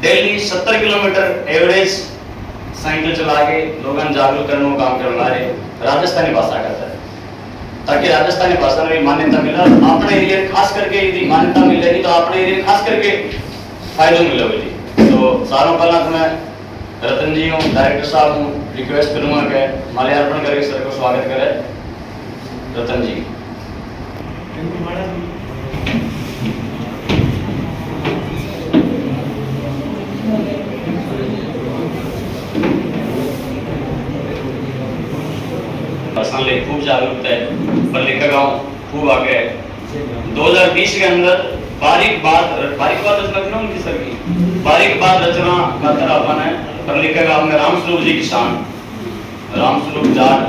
Daily 70 kilometre average cycle चला के लोगों जागरूक करने का काम करना है राजस्थानी भाषा करता है, ताकि राजस्थानी भाषा में मान्यता मिला। अपने एरिया खास करके यदि मान्यता मिलेगी तो अपने एरिया खास करके फायदा मिलेगा। तो सारों पहला तो मैं रतन जी हूँ, डायरेक्टर साहब हूँ, रिक्वेस्ट करूँगा कि माल्यार्पण करके सर को स्वागत करें। रतन जी खूब जागरूकता है, पर लिखा गाँव खूब आगे है। 2020 के अंदर बारीक बात रचना उनकी सर की बारीक बात रचना का तरह है, पर लिखा गाँव में रामस्वरूप जी की शान, रामस्वरूप जाट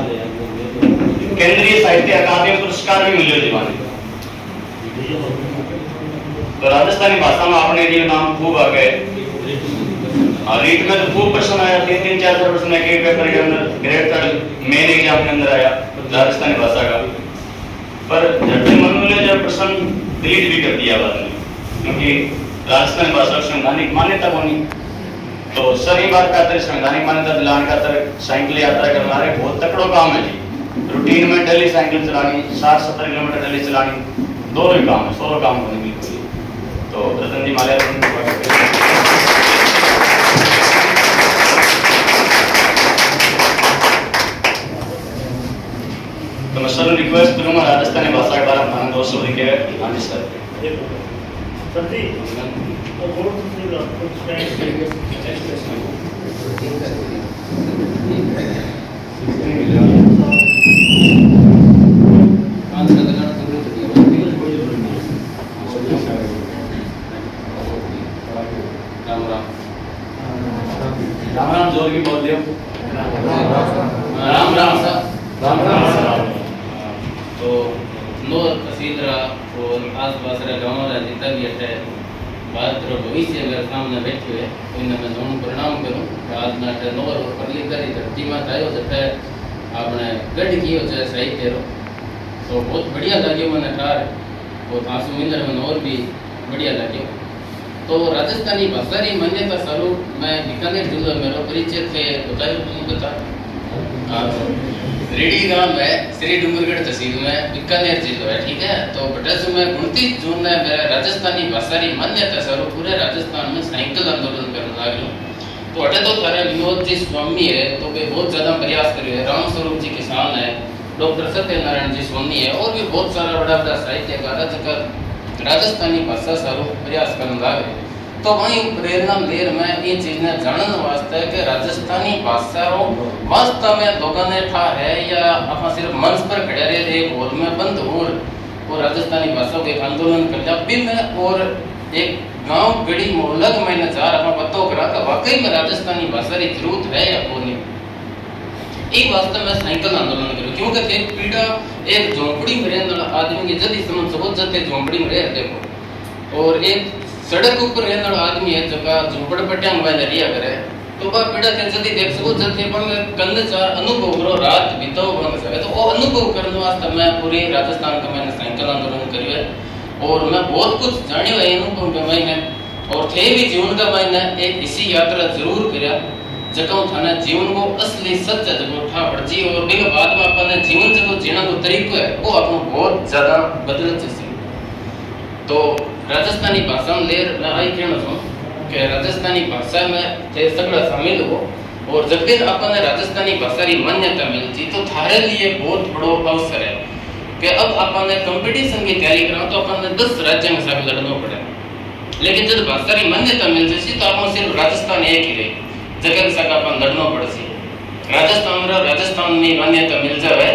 केंद्रीय साहित्य अकादमी पुरस्कार भी मिले दीवाने। तो राजस्थानी भाषा में अपने लिए नाम खूब आ गए और रीट में तो खूब प्रश्न आया, 3-4 प्रश्न एक पेपर के अंदर ग्रेड तक मेन एग्जाम के अंदर आया राजस्थानी भाषा का। पर झटपट मनु ने जब प्रश्न डिलीट भी कर दिया बाद में, क्योंकि राजस्थानी भाषा संवैधानिक मान्यता को नहीं। तो सही बात का संवैधानिक मान्यता दिलाने का साइकिल यात्रा करना है बहुत तकड़ो काम है जी। रूटीन में डेली साइकिल चलानी, 60-70 किलोमीटर डेली चलानी, दोनों ही काम है, सोलो काम करने बिल्कुल। तो रतन जी माल्यार्पण तो मैं सर रिक्वेस्ट करूंगा राजस्थानी भाषा के बारे में खाना 2 शब्द लिखे। हाँ जी सर। राम राम जोर की बोल दियो। राम राम राम राम। तो नोर कसीदरा और आसपास रे गाँव रा जितना भी है भारत रो भविष्य अगर सामने बैठे हुए तो इन्हें मैं दोनों प्रणाम करूँ। आज ना नोर और परलिकरी धरती में आयो जते आपने गढ़ कियो है साहित्य रो, तो बहुत बढ़िया लगे मैंने ठार बहुत आंसू मिलर में और भी बढ़िया लगे। तो राजस्थानी भाषा री मान्यता स्वरूप मैं बीकानेर जिले में मेरा परिचय थे बताया रेडी गांव है श्री डूंगरगढ़ तहसील में बीकानेर जिला है, ठीक है। तो बटस में 29 जून में मेरा राजस्थानी भाषा री मान्यता स्वरूप पूरे राजस्थान में साइकिल आंदोलन करने लगे। तो अटे तो थारे विनोद जी स्वामी है तो वे बहुत ज्यादा प्रयास करे है, राम स्वरूप जी किसान है, डॉक्टर सत्यनारायण जी सोनी है और भी बहुत सारा बड़ा बड़ा साहित्यकार है राजस्थानी भाषा स्वरूप प्रयास करने लगे। तो वही प्रेरणा लेर में ये चीज ने जानने वास्ते कि राजस्थानी भाषा रो वास्तव में लोगों ने ठा है या आप सिर्फ मंच पर खड़े रहे एक हॉल में बंद और राजस्थानी भाषा के आंदोलन कर लिया भी में और एक गांव गड़ी मोहल्ला में नजार आप पता करा कि वाकई में राजस्थानी भाषा की जरूरत है या कोनी। एक वास्तव में साइकिल आंदोलन करो क्योंकि थे पीड़ा एक झोंपड़ी में रहने वाला आदमी के जल्दी समझ सको जते झोंपड़ी में रह देखो और एक सड़क ऊपर रहने वाला आदमी है जो झोपड़पट्टियां में रिया करे तो वह पीड़ा थे जल्दी देख सको जते पण कंद चार अनुभव करो रात बिताओ बन सके। तो वो अनुभव करने वास्ते मैं पूरी राजस्थान का मैंने साइकिल आंदोलन करियो है और मैं बहुत कुछ जानियो है अनुभव के मैंने और थे भी जीवन का मैंने एक इसी यात्रा जरूर करिया जगह थाना जीवन को असली सच्चा जगह उठा पड़जी और बिग बाद में अपन जीवन जगह जीना को तरीको है वो अपन बहुत ज्यादा बदल जैसे। तो राजस्थानी भाषा में लेर मैं आई कहना चाहूँ कि राजस्थानी भाषा में थे सगड़ा शामिल हो और जब भी अपन राजस्थानी भाषा की मान्यता मिलती तो थारे लिए बहुत बड़ो अवसर है कि अब अपन कंपटीशन की तैयारी करा तो अपन 10 राज्यों के साथ लड़ना पड़े, लेकिन जब भाषा की मान्यता मिल जाती तो अपन सिर्फ राजस्थान एक ही रहे जगह के साथ अपन लड़ना पड़े। राजस्थान में मान्यता मिल जाए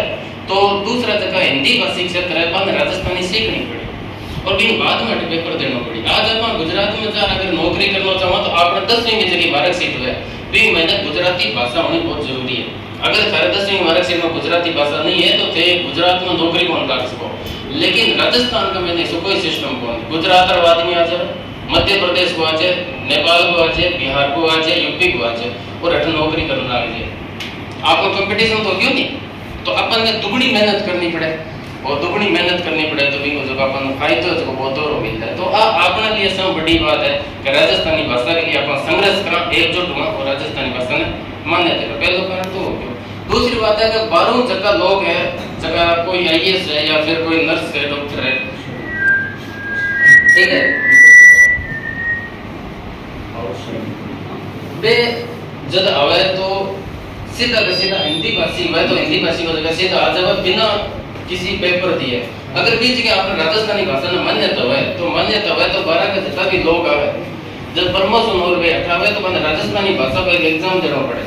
तो दूसरा जगह हिंदी भाषी क्षेत्र है अपन राजस्थानी सीखनी पड़ी और बिन बाद में पेपर देना पड़ी। आज अपन गुजरात में जा अगर नौकरी करना चाहो तो आपने 10वीं की जगह मार्क शीट है भी मैंने गुजराती भाषा होनी बहुत जरूरी है। अगर सारे 10वीं मार्क शीट में गुजराती भाषा नहीं है तो थे गुजरात में नौकरी कौन कर सको, लेकिन राजस्थान का मैंने ऐसा कोई सिस्टम कौन गुजरात आदमी आ जाए मध्य प्रदेश को आ जाए नेपाल को आ जाए बिहार को आ जाए यूपी को आ जाए और अठन नौकरी करने लग जाए आपको कंपटीशन तो क्यों नहीं। तो अपन ने दुगनी मेहनत करनी पड़े और दुगनी मेहनत करनी पड़े तो भी जो अपन फायदो जो बहुत और मिलता है। तो अपने लिए सब बड़ी बात है कि राजस्थानी भाषा के लिए अपन संघर्ष करा, एकजुट हुआ और राजस्थानी भाषा ने मान्यता दे। पहला कारण तो हो गया। दूसरी बात है कि 12 जगह लोग है, जगह कोई आईएएस है या फिर कोई नर्स है, डॉक्टर है, ठीक है, वे जब आवे तो सीधा का सीधा हिंदी भाषी हुआ तो हिंदी भाषी को जगह सीधा आ जावे बिना किसी पेपर दिए। अगर बीच के आपने राजस्थानी भाषा में मान्यता हुआ तो 12 के जितना भी लोग आवे जब प्रमोशन हो गए हटावे तो मैंने राजस्थानी भाषा का एग्जाम देना पड़े।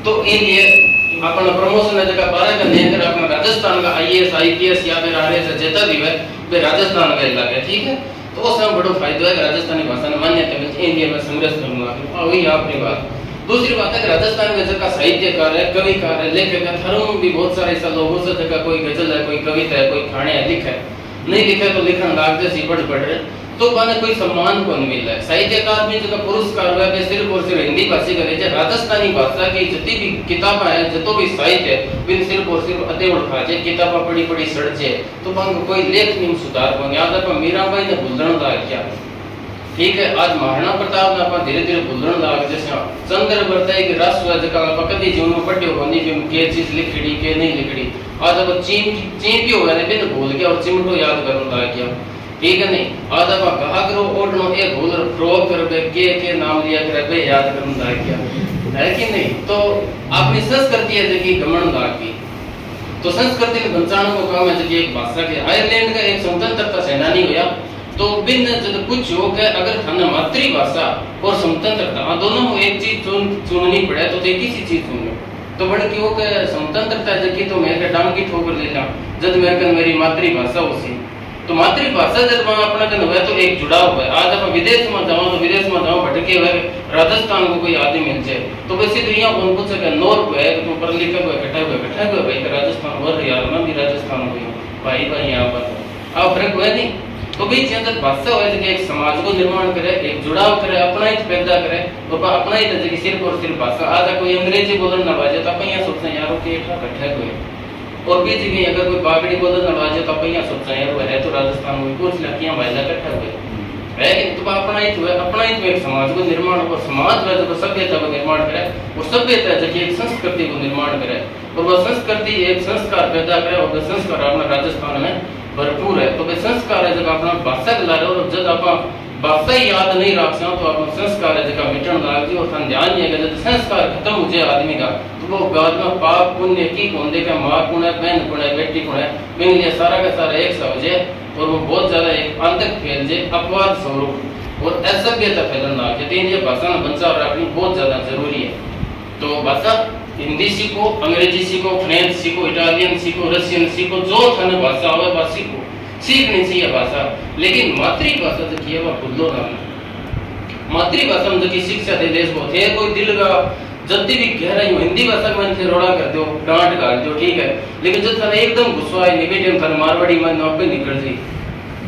तो इसलिए अपना प्रमोशन है जगह 12 का नहीं कर अपना राजस्थान का आईएएस आईपीएस या फिर आरएएस जितना भी है वे राजस्थान का इलाका है, ठीक है। तो वो सब बड़ा फायदा है राजस्थानी भाषा में मान्यता मिलती है। इंडिया में संघर्ष करूंगा और वही आपकी बात। दूसरी बात है कि राजस्थान में जगह साहित्यकार है, कविकार है, लेखक है, थारों भी बहुत सारे ऐसा लोगों से जगह कोई गजल है, कोई कविता है, कोई खाने है, लिखा है, नहीं लिखा है तो लिखन लागते सी पढ़ रहे तो माने कोई सम्मान को नहीं मिल रहा है। साहित्यकार भी जगह पुरस्कार हुआ है सिर्फ और सिर्फ हिंदी भाषी का नहीं, राजस्थानी भाषा की जितनी भी किताबें है, जितो भी साहित्य है, बिन सिर्फ और सिर्फ अते उठा जे किताबें पड़ी पड़ी सड़चे तो बंग कोई लेख नहीं सुधार को याद है। मीराबाई ने भूलण लाग गया, ठीक है। आज महाराणा प्रताप ने अपन धीरे धीरे भूलण लाग जैसे चंद्र बरता है कि राष्ट्र जगह कदी जीवन में पढ़ियो होनी भी के चीज लिखड़ी के नहीं लिखड़ी। आज अब चींपियो हो गया बिन भूल गया और चिमटो याद करने लग गया, ठीक है नहीं। आज अब कहा करो ओढ़नो ए भूल फ्रॉक कर बे के नाम लिया कर बे याद करने लग गया, है कि नहीं। तो अपनी संस्कृति है जगह गमन लाग गई। तो संस्कृति में बचाने को काम है जगह एक भाषा के आयरलैंड का एक स्वतंत्रता सेनानी होया तो बिन जब कुछ हो गए अगर थाना मातृभाषा और स्वतंत्रता दोनों को एक चीज चुननी पड़े तो एक ही चीज चुन लो। तो बड़े क्यों के स्वतंत्रता जबकि तो मैं डांग की ठोकर ले जाऊं जब मैं मेरी मातृभाषा उसी तो मातृभाषा जब अपना कन हुआ तो एक जुड़ाव है। आज आप विदेश में जाओ तो विदेश में जाओ भटके हुए राजस्थान को कोई आदमी मिल जाए तो वैसे तो यहाँ कौन पूछ सके नोर को है तो पढ़ लिखा हुआ इकट्ठा हुआ भाई राजस्थान और यार मैं भी राजस्थान हुई भाई भाई यहाँ पर आप फर्क हुआ नहीं। तो भी जब भाषा हो एक समाज को निर्माण करे, एक जुड़ाव करे, अपना ही पैदा करे और अपना ही जैसे सिर्फ और सिर्फ भाषा। आज कोई अंग्रेजी बोलने ना बाजे तो अपन यहाँ सोचते हैं यार के इकट्ठा हुए और बीच में अगर कोई बागड़ी बोलने ना बाजे तो अपन यहाँ सोचते हैं यार है तो राजस्थान में कुछ लड़कियां भाई इकट्ठा हुए है कि तो अपना ही तो एक समाज को निर्माण और समाज में जब सभ्यता को निर्माण करे और सभ्यता जब एक संस्कृति को निर्माण करे और वह संस्कृति एक संस्कार पैदा करे और वह संस्कार अपना राजस्थान में भरपूर है। तो वे संस्कार है जब अपना भाषा ला रहे और जब आप भाषा ही याद नहीं रख सको तो अपना संस्कार है जगह मिटन लाग जी और थान ध्यान नहीं है जब संस्कार खत्म हो जाए आदमी का तो वो बाद में पाप पुण्य की कौन देखा माँ कौन है बहन कौन है बेटी कौन है मेरे लिए सारा का सारा एक सा हो जाए और वो बहुत ज्यादा एक आंतक फैल जाए अपवाद स्वरूप और असभ्यता फैलन लाग जाए। तो ये भाषा में बचाव रखनी बहुत ज्यादा जरूरी है। तो भाषा हिंदी सीखो, अंग्रेजी सीखो, फ्रेंच सीखो, इटालियन सीखो, रशियन सीखो, जो थाने भाषा हो वह सीखो, सीखनी चाहिए भाषा। लेकिन मातृभाषा जो की है वह भूलो ना। मातृभाषा में जो की शिक्षा दे देश बहुत है कोई दिल का जल्दी भी गहराई हो हिंदी भाषा में थे रोड़ा कर दो डांट गाल दो ठीक है। लेकिन जब थाने एकदम गुस्सा है निगेटिव थाने मारवाड़ी में नौकरी निकल जी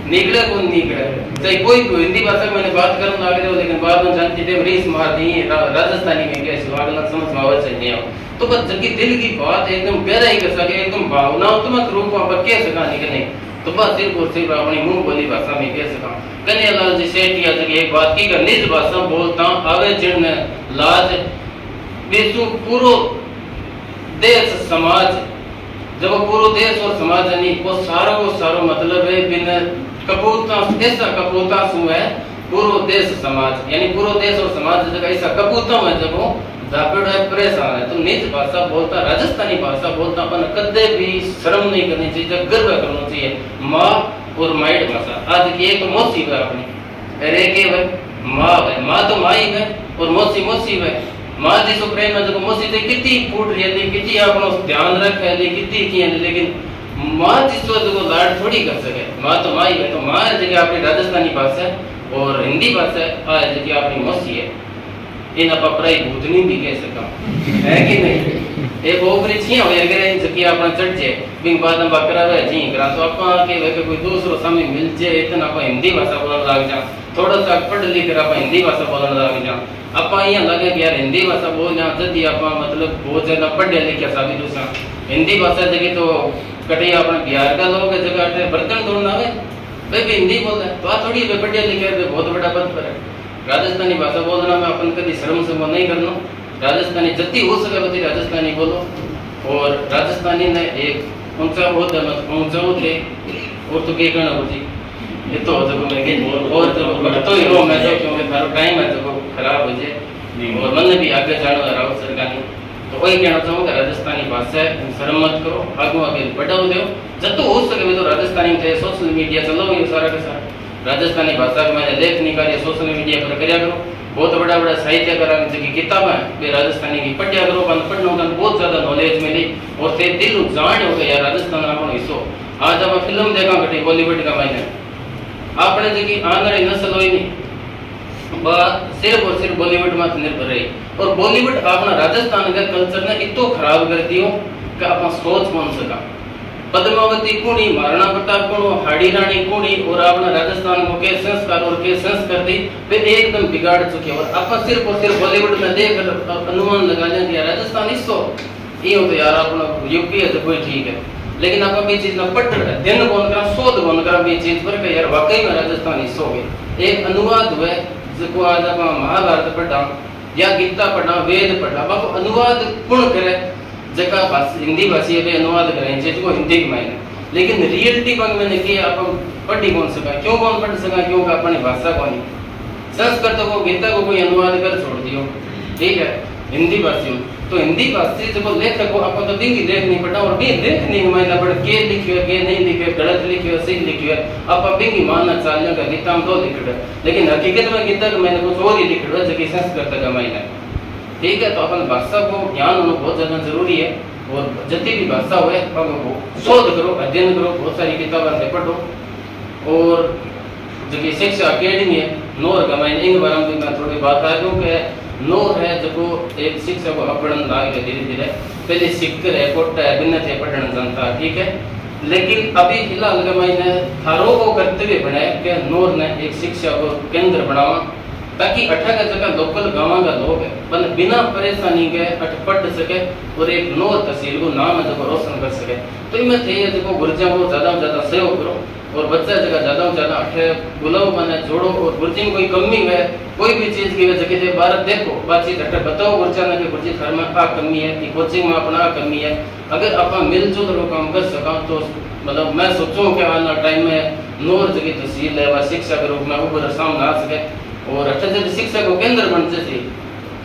निकले कौन निकले चाहे कोई हिंदी भाषा में मैंने बात करने लगे हो लेकिन बाद में जानती थे रीस मार दी राजस्थानी में कैसे वागना समझ में आवाज चाहिए हो तो बस जबकि दिल की बात एकदम गहराई कर सके एकदम भावनात्मक रूप में आप कह सका नहीं कि नहीं तो बस सिर्फ और सिर्फ अपनी मुंह बोली भाषा में कह सका। कन्हैयालाल जी सेठ या जगह एक बात की निज भाषा बोलता आवे जिन लाज बेसु पूरो देश समाज जब पूरा देश और समाज नहीं वो सारो मतलब है बिन कपूरता ऐसा कपूरता सु है पूरा देश समाज यानी पूरा देश और समाज जगह ऐसा कपूरता है जब वो जापेड़ है परेशान है। तो निज भाषा बोलता राजस्थानी भाषा बोलता अपन कदे भी शर्म नहीं करनी चाहिए गर्व करना चाहिए। माँ और माइड भाषा आज ये तो मौसी है अपनी अरे के भाई माँ तो माँ ही है और मौसी है माँ जी सो प्रेम जब मौसी से कितनी फूट रही है कितनी अपना ध्यान रखे कितनी की है लेकिन माँ जी सो जो लाड थोड़ी कर सके माँ तो माँ ही है। तो माँ जगह अपनी राजस्थानी भाषा और हिंदी भाषा आज जगह अपनी मौसी है इन आप अपराई भूतनी भी कह सका है कि नहीं। एक ओपरी छिया हो अगर इन जगह अपना चढ़ जाए बिन बाद में बकरा है जी करा तो अपन के वे कोई दूसरो समय मिल जाए इतना अपन हिंदी भाषा बोलने लग जा थोड़ा सा पढ़ लिख कर आप हिंदी भाषा बोलने लग जा आप यहाँ लगे कि यार हिंदी भाषा बोल जाओ जल्दी आप मतलब बहुत ज़्यादा पढ़े लिखे साबित हो सा हिंदी भाषा जगह तो कटे अपने बिहार का लोग जगह बर्तन धोना है भाई भी हिंदी बोलता है तो आ थोड़ी पढ़े लिखे बहुत बड़ा पद पर है। राजस्थानी भाषा बोलना में अपन कभी शर्म से वो नहीं करना राजस्थानी जितनी हो सके उतनी राजस्थानी बोलो और राजस्थानी ने एक ऊंचा होता ऊंचा होते और तो क्या करना होती ये तो जब मैं और जब तो हीरो मैं तो क्योंकि थारो टाइम है तो खराब हो जाए और मन भी आगे जाना राव सरकार तो वही कहना चाहूँगा राजस्थानी भाषा है शर्म मत करो आगे आगे बढ़ाओ दो जब तो हो सके तो राजस्थानी थे सोशल मीडिया चलो ये सारा के सारा राजस्थानी भाषा का मैंने लेख निकालिए सोशल मीडिया पर करिया करो बहुत बड़ा बड़ा साहित्यकार की किताबें वे राजस्थानी की पढ़िया करो पढ़ने का बहुत ज्यादा नॉलेज मिली और से दिल जान हो गया राजस्थान का हिस्सो आज आप फिल्म देखा घटी बॉलीवुड का मैंने आपने जी आने वाली नस्ल हुई नहीं सिर्फ और सिर्फ बॉलीवुड में निर्भर रही और बॉलीवुड अपना राजस्थान का कल्चर ने इतो खराब कर दियो कि अपना सोच कौन सका पद्मावती कुणी महाराणा प्रताप कुणो हाड़ी रानी कुणी और अपना राजस्थान को के संस्कार और के संस्कृति पे एकदम बिगाड़ चुके और अपन सिर्फ और सिर्फ बॉलीवुड में देख अनुमान लगा लें कि राजस्थान हिस्सो ये हो तो यार अपना यूपी है तो कोई ठीक है लेकिन आप भी चीज ना पढ़ दिन कौन करा शोध कौन करा भी चीज पर कि यार वाकई में राजस्थान हिस्सो गए एक अनुवाद हुए जिसको आज आप महाभारत पढ़ा या गीता पढ़ा वेद पढ़ा बाको अनुवाद पूर्ण करे जगह हिंदी भाषी पे अनुवाद करें जिसको हिंदी के मायने लेकिन रियलिटी बंग मैंने कि आप पढ़ी कौन सका क्यों कौन पढ़ सका क्योंकि अपनी भाषा कौन संस्कृत को गीता को कोई अनुवाद कर छोड़ दियो ठीक है हिंदी भाषी तो हिंदी भाषी जब लेखक को अपन तो दिंगी लेख नहीं पढ़ा और भी लेख नहीं मायना पढ़ के लिखियो के नहीं लिखियो गलत लिखियो सही लिखियो आप बिंगी मानना चाहिए का गीता में तो लिख लेकिन हकीकत में गीता का मैंने कुछ और ही लिख रहा है जो संस्कृत का मायना ठीक है तो अपन भाषा को ज्ञान होना बहुत ज्यादा जरूरी है और जितनी भी भाषा हुए शोध करो अध्ययन करो बहुत सारी किताबें से पढ़ो और जो शिक्षा अकेडमी है नोर का मैंने इन बारे में मैं थोड़ी बात आ क्योंकि नोर है जो एक शिक्षा को अपढ़न लाग धीरे धीरे पहले सिक्कर है कोटा है बिना थे पढ़ना जानता ठीक है लेकिन अभी फिलहाल का मैंने थारो को कर्तव्य बनाया कि नोर ने एक शिक्षा को केंद्र बनावा ताकि अठा का जगह लोकल गाँव का लोग है बिना परेशानी के अठ पढ़ सके और एक नोर तहसील को नाम है जो रोशन कर सके तो इनमें थे जो गुर्जा को ज्यादा से ज्यादा सहयोग करो और बच्चा जगह ज्यादा से ज्यादा अठे बुलाओ मैंने जोड़ो और गुर्जी में कोई कमी है कोई भी चीज की वजह से भारत देखो बातचीत अठे बताओ गुर्जा ने कि गुर्जी घर में आ कमी है कि कोचिंग में अपना कमी है अगर आप मिलजुल रो काम कर सका तो मतलब मैं सोचूं कि आने टाइम में नोर जगह तहसील है व शिक्षा के रूप में ऊपर सामने आ सके और अच्छा जब शिक्षा को केंद्र बन जाती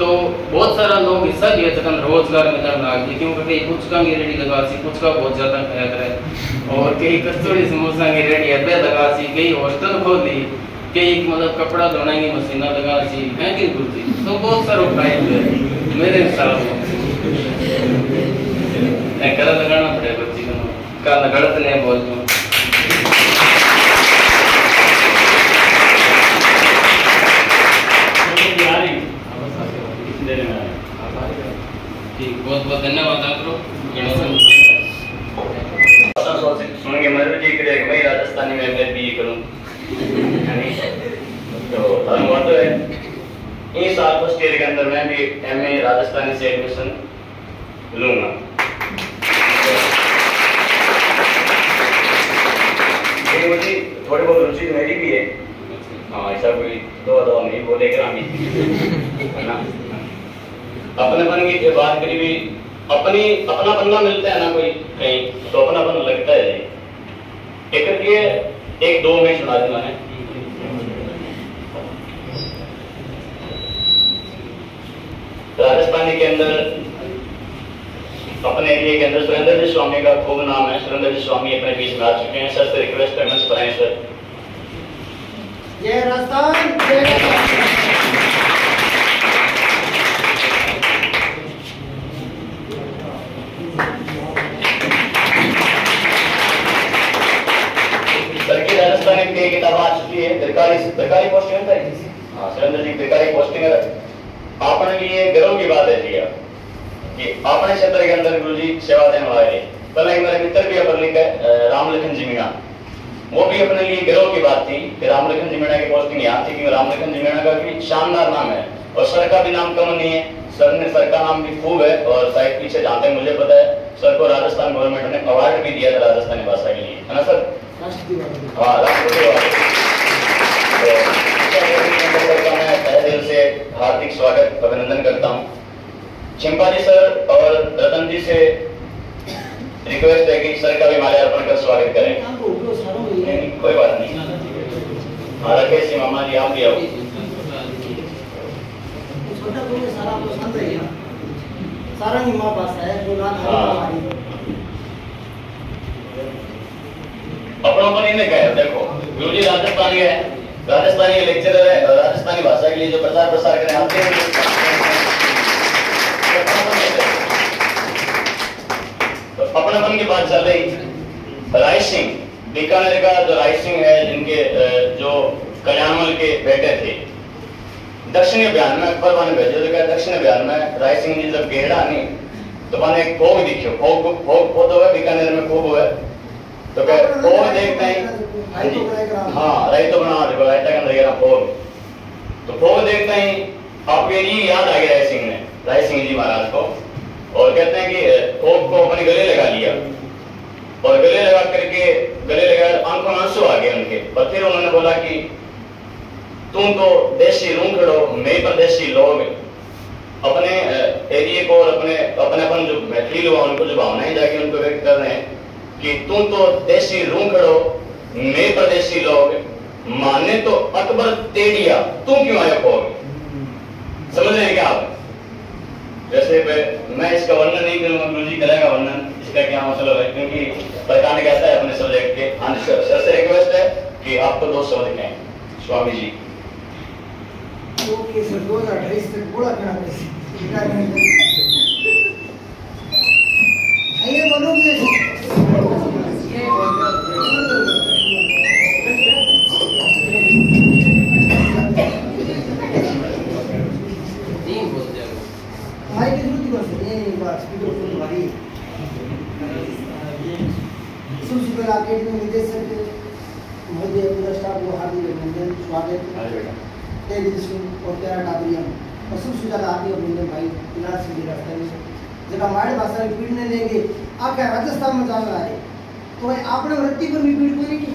तो बहुत सारा लोग हिस्सा लिया तक रोजगार में लग गए क्योंकि कई पुचका की रेडी लगा सी पुचका बहुत ज्यादा खाया करे और कई कचौड़ी समोसा की रेडी है लगा सी कई हॉस्टल खोल ली कई मतलब कपड़ा धोने की मशीन लगा सी है कि गुरुजी तो बहुत सारे उपाय हुए मेरे हिसाब से कर लगाना पड़ेगा बच्ची का गलत नहीं बोलता बहुत बहुत धन्यवाद आपको सुनेंगे मयूर जी के मैं राजस्थानी में मैं बीए करूं तो अनुभव तो है इस साल फर्स्ट ईयर के अंदर मैं भी एमए राजस्थानी से एडमिशन लूंगा ये मुझे थोड़ी बहुत रुचि मेरी भी है हाँ ऐसा कोई दो नहीं बोलेगा है ना अपनेपन की बात करी भी अपनी अपना बंदा मिलता है ना कोई कहीं तो अपनापन लगता है एक करके एक दो में सुना दूं मैंने राजस्थानी के अंदर अपने एरिया के अंदर सुरेंद्र जी स्वामी का खूब नाम है सुरेंद्र जी स्वामी अपने बीच में आ चुके हैं सर से रिक्वेस्ट करना बनाए सर ये राजस्थान की किताब आ चुकी है सरकारी पोस्टिंग है हाँ सुरेंद्र जी सरकारी पोस्टिंग है आपने लिए गर्व की बात है जी कि अपने क्षेत्र के अंदर गुरु जी सेवा देने वाले पहले मेरे मित्र भी अपन लिखा है राम लखन जी मीणा वो भी अपने लिए गर्व की बात थी कि रामलखन जी मीणा की पोस्टिंग यहाँ थी, क्योंकि रामलखन जी मीणा का भी शानदार नाम है और सर का भी नाम कम नहीं है। सर का नाम भी खूब है और शायद पीछे जहाँ तक मुझे पता है सर को राजस्थान गवर्नमेंट ने अवार्ड भी दिया था राजस्थानी भाषा के लिए, है ना सर? हाँ, राष्ट्रपति का मैं तहे दिल से हार्दिक स्वागत अभिनंदन करता हूँ। चिंपाजी सर और रतन जी से रिक्वेस्ट है कि सर का भी माल्यार्पण कर स्वागत करें। नहीं, कोई बात नहीं। हाँ, रखे सी मामा जी, आप भी आओ। सारंगी माँ पास है जो ना हमारी अपनोपन इन्हें कहे। देखो गुरुजी राजस्थानी है, राजस्थानी लेक्चरर है और राजस्थानी भाषा के लिए जो प्रचार प्रसार करें आते हैं। तो अपनापन की बात चल रही। राय सिंह, बीकानेर का जो राय सिंह है, जिनके जो कल्याणमल के बेटे थे, दक्षिणी अभियान में अकबर ने भेजे तो क्या दक्षिण अभियान में राय सिंह जी जब गेड़ा नहीं तो मैंने एक भोग दिखियो। भोग तो है बीकानेर में खूब हुआ तो क्या भोग देखते हैं। हाँ, राय तो बना देखो, रायता के अंदर गिरा भोग, तो भोग देखते ही आपको ये याद आ गया राय सिंह जी महाराज को, और कहते हैं कि भोग को अपने गले लगा लिया और गले लगा आंखों में आंसू आ गए उनके। और फिर उन्होंने बोला कि तुम तो देशी रूंखड़ो, मैं परदेशी लोग। अपने एरिया को और अपने अपन जो मैथिली लोग उनको जो भावनाएं जाके उनको व्यक्त कर रहे हैं कि तुम तो देशी रूंखड़ो, मैं परदेशी लोग, माने तो अकबर तेड़िया, तुम क्यों आए खोग। समझ रहे हैं क्या आप? जैसे मैं इसका वर्णन नहीं करूंगा, गुरुजी करेगा वर्णन इसका क्या मतलब है, क्योंकि प्रकांड कहता है अपने सब्जेक्ट के। आंसर सर से रिक्वेस्ट है कि आपको 2 शब्द कहें स्वामी जी। ओके सर, 2028 तक बड़ा करना आइए बोलो कि हमारी की जरूरत बस ये बात स्पीकर फुल हमारी सुशील अकेडमी निदेशक महोदय पूरा स्टाफ को हार्दिक अभिनंदन स्वागत। और तेरा टाबरियम पशु सुजाता हार्दिक अभिनंदन भाई विलास सिंह राजस्थानी जगह माड़ भाषा की पीढ़ ने लेंगे आके राजस्थान में जाना है तो भाई आपने वृत्ति पर भी पीढ़ कोई नहीं की।